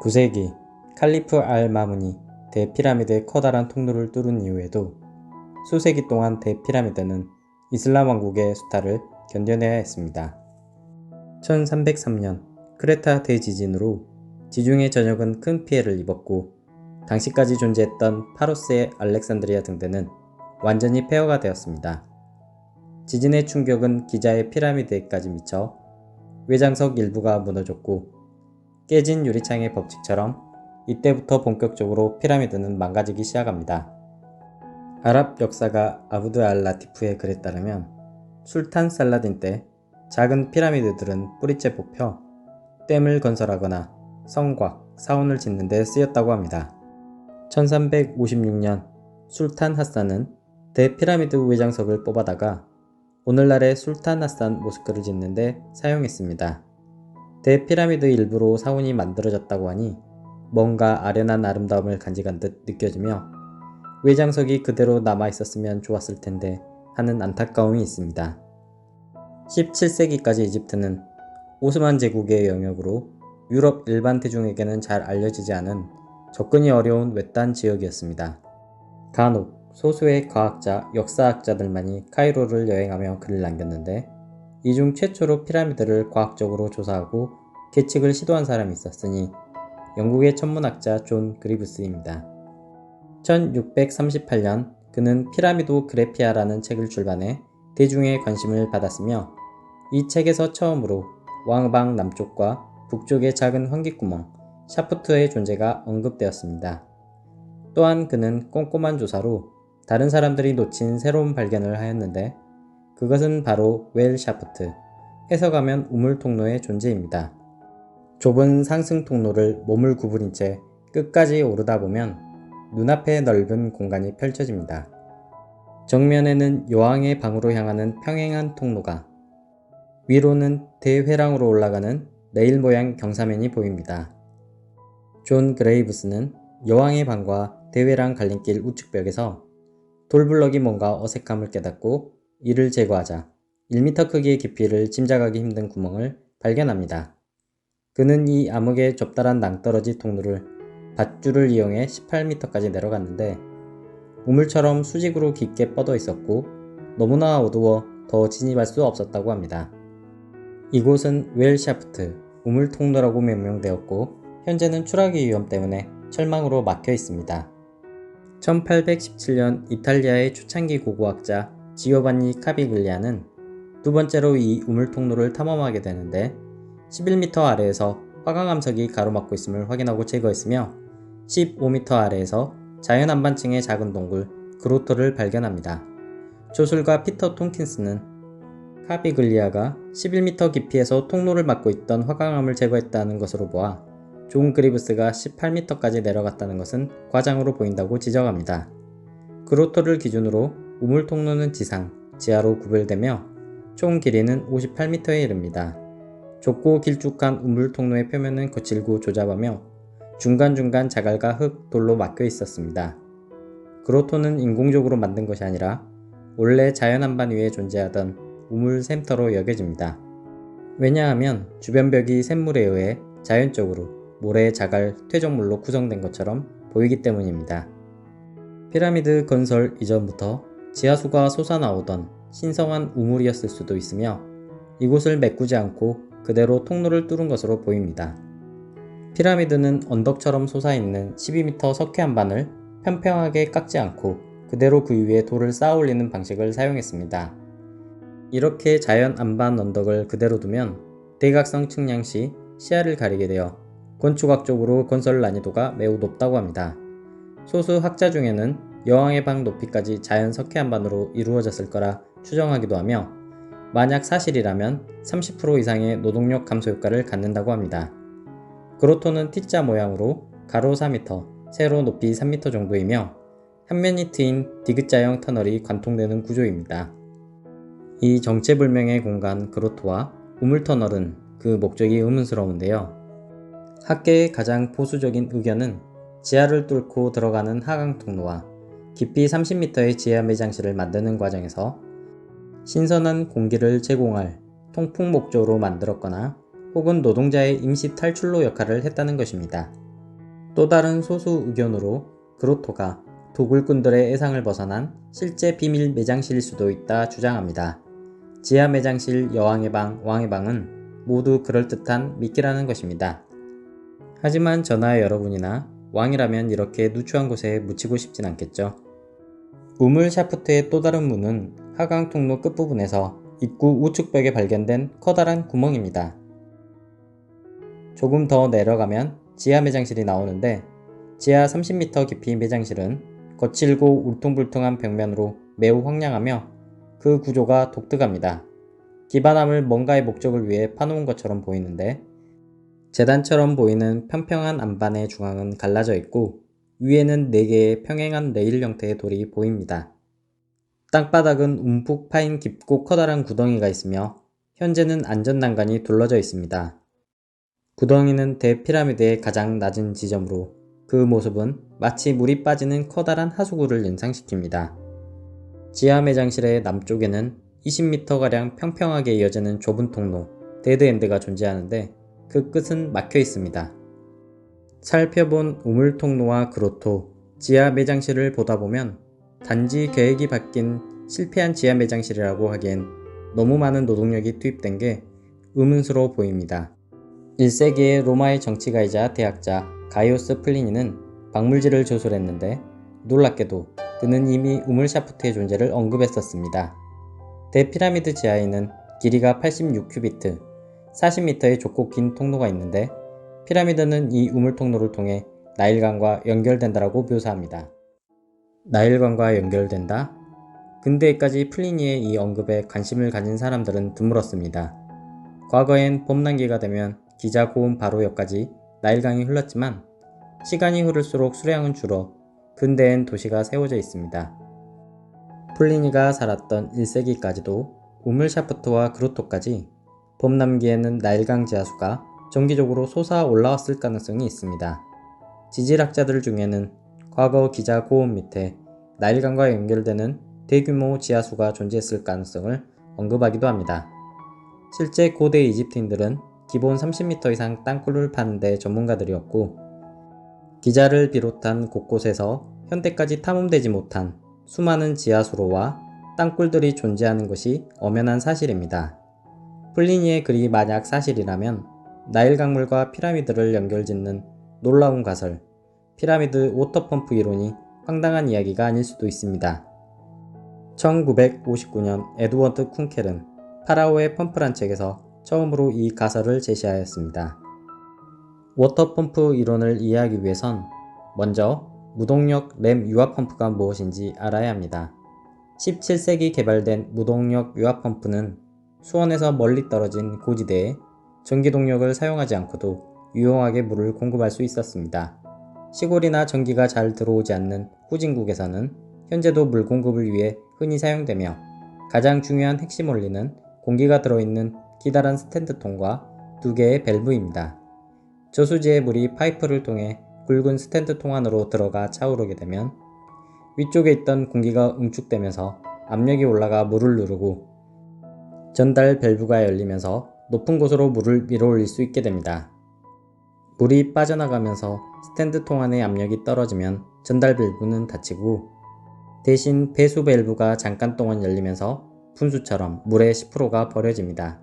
9세기 칼리프 알-마문이 대피라미드의 커다란 통로를 뚫은 이후에도 수세기 동안 대피라미드는 이슬람 왕국의 수탈을 견뎌내야 했습니다. 1303년 크레타 대지진으로 지중해 전역은 큰 피해를 입었고 당시까지 존재했던 파로스의 알렉산드리아 등대는 완전히 폐허가 되었습니다. 지진의 충격은 기자의 피라미드에까지 미쳐 외장석 일부가 무너졌고 깨진 유리창의 법칙처럼 이때부터 본격적으로 피라미드는 망가지기 시작합니다. 아랍 역사가 아부드 알-라티프의 글에 따르면 술탄 살라딘 때 작은 피라미드들은 뿌리째 뽑혀 댐을 건설하거나 성곽, 사원을 짓는 데 쓰였다고 합니다. 1356년 술탄 하산은 대피라미드 외장석을 뽑아다가 오늘날의 술탄 하산 모스크를 짓는 데 사용했습니다. 대피라미드 일부로 사원이 만들어졌다고 하니 뭔가 아련한 아름다움을 간직한 듯 느껴지며 외장석이 그대로 남아있었으면 좋았을 텐데 하는 안타까움이 있습니다. 17세기까지 이집트는 오스만 제국의 영역으로 유럽 일반 대중에게는 잘 알려지지 않은 접근이 어려운 외딴 지역이었습니다. 간혹 소수의 과학자, 역사학자들만이 카이로를 여행하며 글을 남겼는데 이 중 최초로 피라미드를 과학적으로 조사하고 계측을 시도한 사람이 있었으니 영국의 천문학자 존 그리브스입니다. 1638년 그는 피라미도 그래피아라는 책을 출간해 대중의 관심을 받았으며 이 책에서 처음으로 왕방 남쪽과 북쪽의 작은 환기구멍, 샤프트의 존재가 언급되었습니다. 또한 그는 꼼꼼한 조사로 다른 사람들이 놓친 새로운 발견을 하였는데 그것은 바로 웰 샤프트, 해석하면 우물통로의 존재입니다. 좁은 상승 통로를 몸을 구부린 채 끝까지 오르다 보면 눈앞에 넓은 공간이 펼쳐집니다. 정면에는 여왕의 방으로 향하는 평행한 통로가, 위로는 대회랑으로 올라가는 레일 모양 경사면이 보입니다. 존 그레이브스는 여왕의 방과 대회랑 갈림길 우측벽에서 돌블럭이 뭔가 어색함을 깨닫고 이를 제거하자 1m 크기의 깊이를 짐작하기 힘든 구멍을 발견합니다. 그는 이 암흑의 좁다란 낭떠러지 통로를 밧줄을 이용해 18m까지 내려갔는데 우물처럼 수직으로 깊게 뻗어 있었고 너무나 어두워 더 진입할 수 없었다고 합니다. 이곳은 웰 샤프트, 우물통로라고 명명되었고 현재는 추락의 위험 때문에 철망으로 막혀 있습니다. 1817년 이탈리아의 초창기 고고학자 지오반니 카비글리아는 두 번째로 이 우물통로를 탐험하게 되는데 11m 아래에서 화강암석이 가로막고 있음을 확인하고 제거했으며 15m 아래에서 자연안반층의 작은 동굴 그로토를 발견합니다. 조술가 피터 톰킨스는 카비글리아가 11m 깊이에서 통로를 막고 있던 화강암을 제거했다는 것으로 보아 존 그리브스가 18m까지 내려갔다는 것은 과장으로 보인다고 지적합니다. 그로토를 기준으로 우물통로는 지상, 지하로 구별되며 총 길이는 58m에 이릅니다. 좁고 길쭉한 우물통로의 표면은 거칠고 조잡하며 중간중간 자갈과 흙, 돌로 막혀 있었습니다. 그로토는 인공적으로 만든 것이 아니라 원래 자연안반 위에 존재하던 우물 샘터로 여겨집니다. 왜냐하면 주변 벽이 샘물에 의해 자연적으로 모래, 자갈, 퇴적물로 구성된 것처럼 보이기 때문입니다. 피라미드 건설 이전부터 지하수가 솟아나오던 신성한 우물이었을 수도 있으며 이곳을 메꾸지 않고 그대로 통로를 뚫은 것으로 보입니다. 피라미드는 언덕처럼 솟아있는 12m 석회 한반을 평평하게 깎지 않고 그대로 그 위에 돌을 쌓아 올리는 방식을 사용했습니다. 이렇게 자연 안반 언덕을 그대로 두면 대각성 측량 시 시야를 가리게 되어 건축학적으로 건설 난이도가 매우 높다고 합니다. 소수 학자 중에는 여왕의 방 높이까지 자연 석회 한반으로 이루어졌을 거라 추정하기도 하며 만약 사실이라면 30% 이상의 노동력 감소 효과를 갖는다고 합니다. 그로토는 T자 모양으로 가로 4m, 세로 높이 3m 정도이며 한 면이 트인 디귿자형 터널이 관통되는 구조입니다. 이 정체불명의 공간 그로토와 우물터널은 그 목적이 의문스러운데요. 학계의 가장 보수적인 의견은 지하를 뚫고 들어가는 하강 통로와 깊이 30m의 지하 매장실을 만드는 과정에서 신선한 공기를 제공할 통풍 목적으로 만들었거나 혹은 노동자의 임시 탈출로 역할을 했다는 것입니다. 또 다른 소수 의견으로 그로토가 도굴꾼들의 예상을 벗어난 실제 비밀 매장실일 수도 있다 주장합니다. 지하 매장실 여왕의 방, 왕의 방은 모두 그럴듯한 미끼라는 것입니다. 하지만 저나 여러분이나 왕이라면 이렇게 누추한 곳에 묻히고 싶진 않겠죠. 우물 샤프트의 또 다른 문은 하강 통로 끝부분에서 입구 우측벽에 발견된 커다란 구멍입니다. 조금 더 내려가면 지하 매장실이 나오는데 지하 30m 깊이 매장실은 거칠고 울퉁불퉁한 벽면으로 매우 황량하며 그 구조가 독특합니다. 기반함을 뭔가의 목적을 위해 파놓은 것처럼 보이는데 재단처럼 보이는 평평한 안반의 중앙은 갈라져 있고 위에는 4개의 평행한 레일 형태의 돌이 보입니다. 땅바닥은 움푹 파인 깊고 커다란 구덩이가 있으며 현재는 안전난간이 둘러져 있습니다. 구덩이는 대피라미드의 가장 낮은 지점으로 그 모습은 마치 물이 빠지는 커다란 하수구를 연상시킵니다. 지하 매장실의 남쪽에는 20m가량 평평하게 이어지는 좁은 통로, 데드엔드가 존재하는데 그 끝은 막혀 있습니다. 살펴본 우물통로와 그로토, 지하 매장실을 보다 보면 단지 계획이 바뀐 실패한 지하 매장실이라고 하기엔 너무 많은 노동력이 투입된 게 의문스러워 보입니다. 1세기의 로마의 정치가이자 대학자 가이오스 플리니는 박물지를 조술했는데 놀랍게도 그는 이미 우물 샤프트의 존재를 언급했었습니다. 대피라미드 지하에는 길이가 86큐비트, 40m의 좁고 긴 통로가 있는데 피라미드는 이 우물 통로를 통해 나일강과 연결된다라고 묘사합니다. 나일강과 연결된다? 근대에까지 플리니의 이 언급에 관심을 가진 사람들은 드물었습니다. 과거엔 봄난기가 되면 기자 고운 바로역까지 나일강이 흘렀지만 시간이 흐를수록 수량은 줄어 근대엔 도시가 세워져 있습니다. 플리니가 살았던 1세기까지도 우물 샤프트와 그로토까지 봄남기에는 나일강 지하수가 정기적으로 솟아 올라왔을 가능성이 있습니다. 지질학자들 중에는 과거 기자 고온 밑에 나일강과 연결되는 대규모 지하수가 존재했을 가능성을 언급하기도 합니다. 실제 고대 이집트인들은 기본 30m 이상 땅굴을 파는 데 전문가들이었고 기자를 비롯한 곳곳에서 현대까지 탐험되지 못한 수많은 지하수로와 땅굴들이 존재하는 것이 엄연한 사실입니다. 플리니의 글이 만약 사실이라면 나일 강물과 피라미드를 연결짓는 놀라운 가설, 피라미드 워터펌프 이론이 황당한 이야기가 아닐 수도 있습니다. 1959년 에드워드 쿤켈은 파라오의 펌프란 책에서 처음으로 이 가설을 제시하였습니다. 워터펌프 이론을 이해하기 위해선 먼저 무동력 램 유압펌프가 무엇인지 알아야 합니다. 17세기 개발된 무동력 유압펌프는 수원에서 멀리 떨어진 고지대에 전기동력을 사용하지 않고도 유용하게 물을 공급할 수 있었습니다. 시골이나 전기가 잘 들어오지 않는 후진국에서는 현재도 물 공급을 위해 흔히 사용되며 가장 중요한 핵심 원리는 공기가 들어있는 기다란 스탠드통과 2개의 밸브입니다. 저수지의 물이 파이프를 통해 굵은 스탠드통 안으로 들어가 차오르게 되면 위쪽에 있던 공기가 응축되면서 압력이 올라가 물을 누르고 전달 밸브가 열리면서 높은 곳으로 물을 밀어올릴 수 있게 됩니다. 물이 빠져나가면서 스탠드통 안의 압력이 떨어지면 전달 밸브는 닫히고 대신 배수 밸브가 잠깐 동안 열리면서 분수처럼 물의 10%가 버려집니다.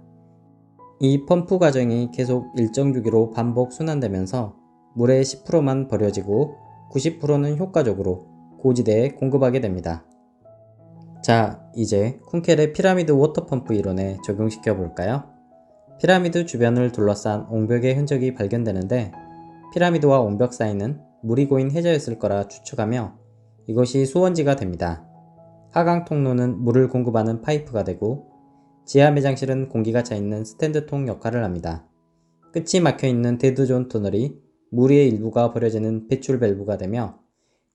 이 펌프 과정이 계속 일정 주기로 반복 순환되면서 물의 10%만 버려지고 90%는 효과적으로 고지대에 공급하게 됩니다. 자, 이제 쿤켈의 피라미드 워터펌프 이론에 적용시켜 볼까요? 피라미드 주변을 둘러싼 옹벽의 흔적이 발견되는데 피라미드와 옹벽 사이는 물이 고인 해저였을 거라 추측하며 이것이 수원지가 됩니다. 하강 통로는 물을 공급하는 파이프가 되고 지하 매장실은 공기가 차있는 스탠드통 역할을 합니다. 끝이 막혀있는 데드존 터널이 물의 일부가 버려지는 배출 밸브가 되며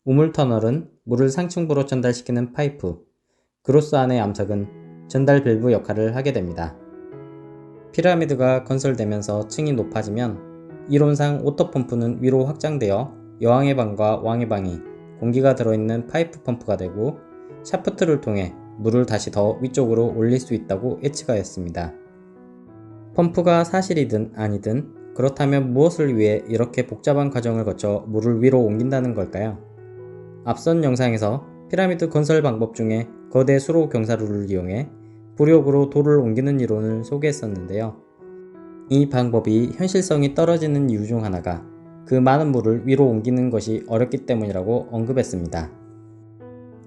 우물 터널은 물을 상층부로 전달시키는 파이프, 그로스 안의 암석은 전달 밸브 역할을 하게 됩니다. 피라미드가 건설되면서 층이 높아지면 이론상 워터펌프는 위로 확장되어 여왕의 방과 왕의 방이 공기가 들어있는 파이프 펌프가 되고 샤프트를 통해 물을 다시 더 위쪽으로 올릴 수 있다고 예측하였습니다. 펌프가 사실이든 아니든 그렇다면 무엇을 위해 이렇게 복잡한 과정을 거쳐 물을 위로 옮긴다는 걸까요? 앞선 영상에서 피라미드 건설 방법 중에 거대 수로 경사루를 이용해 부력으로 돌을 옮기는 이론을 소개했었는데요. 이 방법이 현실성이 떨어지는 이유 중 하나가 그 많은 물을 위로 옮기는 것이 어렵기 때문이라고 언급했습니다.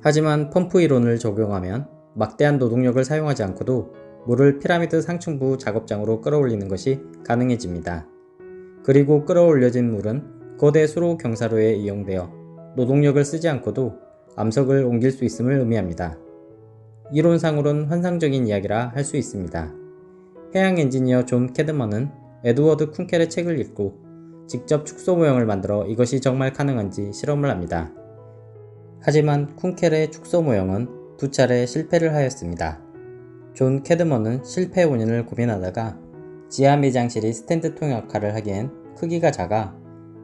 하지만 펌프 이론을 적용하면 막대한 노동력을 사용하지 않고도 물을 피라미드 상층부 작업장으로 끌어올리는 것이 가능해집니다. 그리고 끌어올려진 물은 거대 수로 경사로에 이용되어 노동력을 쓰지 않고도 암석을 옮길 수 있음을 의미합니다. 이론상으로는 환상적인 이야기라 할 수 있습니다. 해양 엔지니어 존 캐드먼은 에드워드 쿤켈의 책을 읽고 직접 축소 모형을 만들어 이것이 정말 가능한지 실험을 합니다. 하지만 쿤켈의 축소 모형은 2차례 실패를 하였습니다. 존 캐드먼은 실패 원인을 고민하다가 지하 매장실이 스탠드통 역할을 하기엔 크기가 작아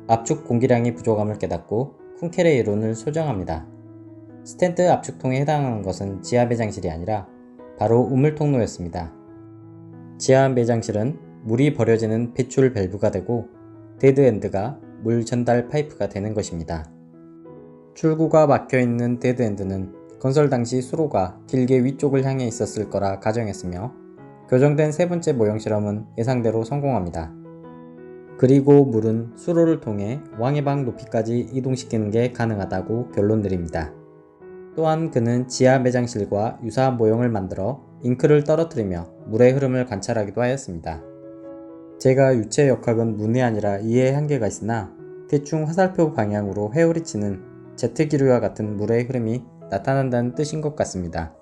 압축 공기량이 부족함을 깨닫고 쿤켈의 이론을 수정합니다. 스탠드 압축통에 해당하는 것은 지하 매장실이 아니라 바로 우물통로였습니다. 지하 매장실은 물이 버려지는 배출 밸브가 되고 데드엔드가 물 전달 파이프가 되는 것입니다. 출구가 막혀있는 데드엔드는 건설 당시 수로가 길게 위쪽을 향해 있었을 거라 가정했으며 교정된 세 번째 모형 실험은 예상대로 성공합니다. 그리고 물은 수로를 통해 왕의 방 높이까지 이동시키는 게 가능하다고 결론 내립니다. 또한 그는 지하 매장실과 유사한 모형을 만들어 잉크를 떨어뜨리며 물의 흐름을 관찰하기도 하였습니다. 제가 유체 역학은 문외한이라 이해에 한계가 있으나 대충 화살표 방향으로 회오리 치는 제트기류와 같은 물의 흐름이 나타난다는 뜻인 것 같습니다.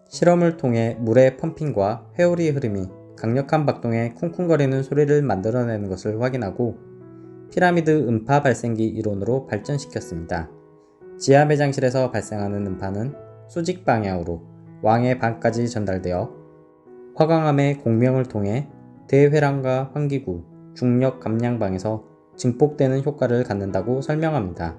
실험을 통해 물의 펌핑과 회오리의 흐름이 강력한 박동에 쿵쿵거리는 소리를 만들어내는 것을 확인하고 피라미드 음파 발생기 이론으로 발전시켰습니다. 지하 매장실에서 발생하는 음파는 수직 방향으로 왕의 방까지 전달되어 화강암의 공명을 통해 대회랑과 환기구, 중력 감량방에서 증폭되는 효과를 갖는다고 설명합니다.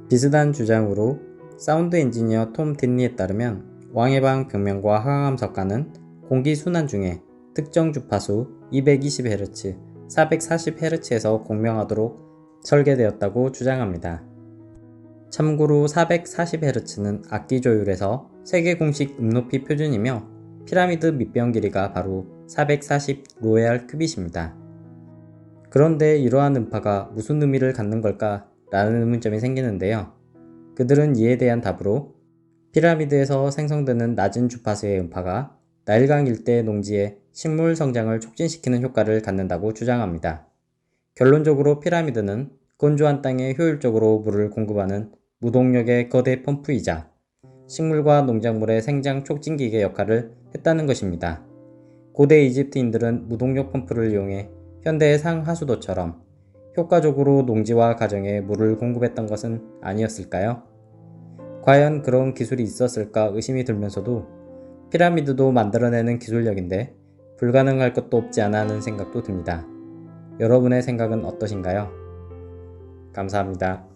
비슷한 주장으로 사운드 엔지니어 톰 딘리에 따르면 왕의 방 벽면과 화강암 석가는 공기 순환 중에 특정 주파수 220Hz, 440Hz에서 공명하도록 설계되었다고 주장합니다. 참고로 440Hz는 악기 조율에서 세계 공식 음높이 표준이며 피라미드 밑변 길이가 바로 440 로얄 큐빗입니다. 그런데 이러한 음파가 무슨 의미를 갖는 걸까? 라는 의문점이 생기는데요. 그들은 이에 대한 답으로 피라미드에서 생성되는 낮은 주파수의 음파가 나일강 일대 농지의 식물 성장을 촉진시키는 효과를 갖는다고 주장합니다. 결론적으로 피라미드는 건조한 땅에 효율적으로 물을 공급하는 무동력의 거대 펌프이자 식물과 농작물의 생장 촉진기계 역할을 했다는 것입니다. 고대 이집트인들은 무동력 펌프를 이용해 현대의 상하수도처럼 효과적으로 농지와 가정에 물을 공급했던 것은 아니었을까요? 과연 그런 기술이 있었을까 의심이 들면서도 피라미드도 만들어내는 기술력인데 불가능할 것도 없지 않아 하는 생각도 듭니다. 여러분의 생각은 어떠신가요? 감사합니다.